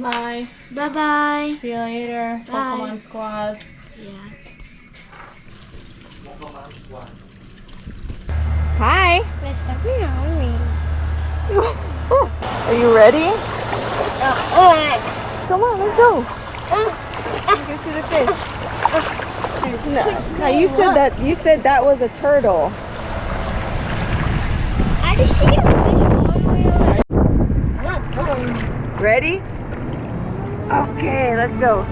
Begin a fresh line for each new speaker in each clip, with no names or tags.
Bye.
Bye-bye.
See you later.
Bye.
Pokemon Squad.
Yeah.
Hi.
There's something on me.
Are you ready?
Oh,
Come on, let's go. You can see the fish. No, you said that was a turtle.
I just see a fish all the way over. I'm not done.
Ready? Okay, let's go.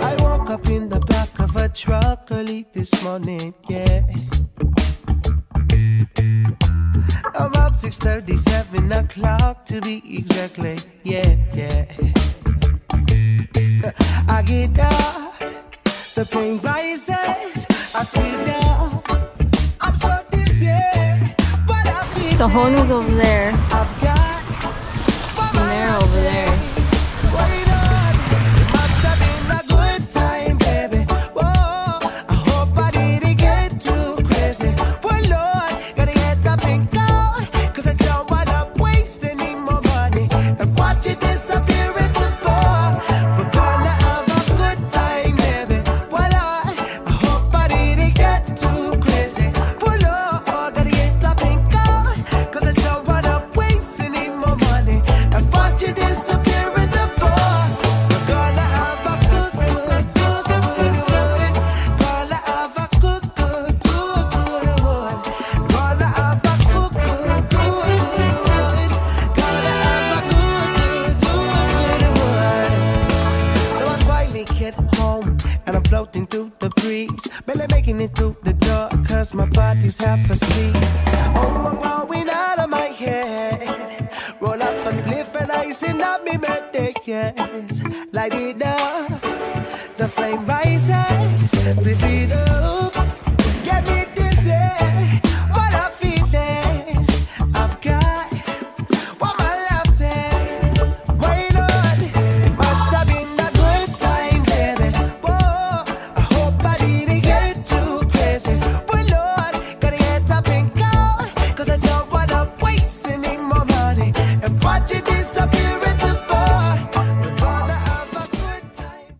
I woke up in the back of a truck early this morning, yeah. About 6:30, 7 o'clock to be exactly, yeah, yeah. I get up, the pain rises, I sit down, I'm so dizzy, but I feel
The horn is over there.
I've got
And they're over there.
wait on, it must have been a good time, baby. Whoa, I hope I didn't get too crazy. Well, Lord, gotta get up and go, 'cause I don't wanna waste any more money and watch it disappear at the bar. We're gonna have a good time, baby. Well, Lord, I hope I didn't get too crazy. Well, Lord, gotta get up and go, 'cause I don't wanna waste any more money and watch it disappear at the bar. We're gonna have a good one. Gonna have a good one. Gonna have a good one. Gonna have a good one. So I finally get home and I'm floating through the breeze, barely making it through the door 'cause my body's half asleep. Oh, I'm going out of my head. Roll up a spliff and icing up me medic, yes. Light it up, the flame rises, breathe it up.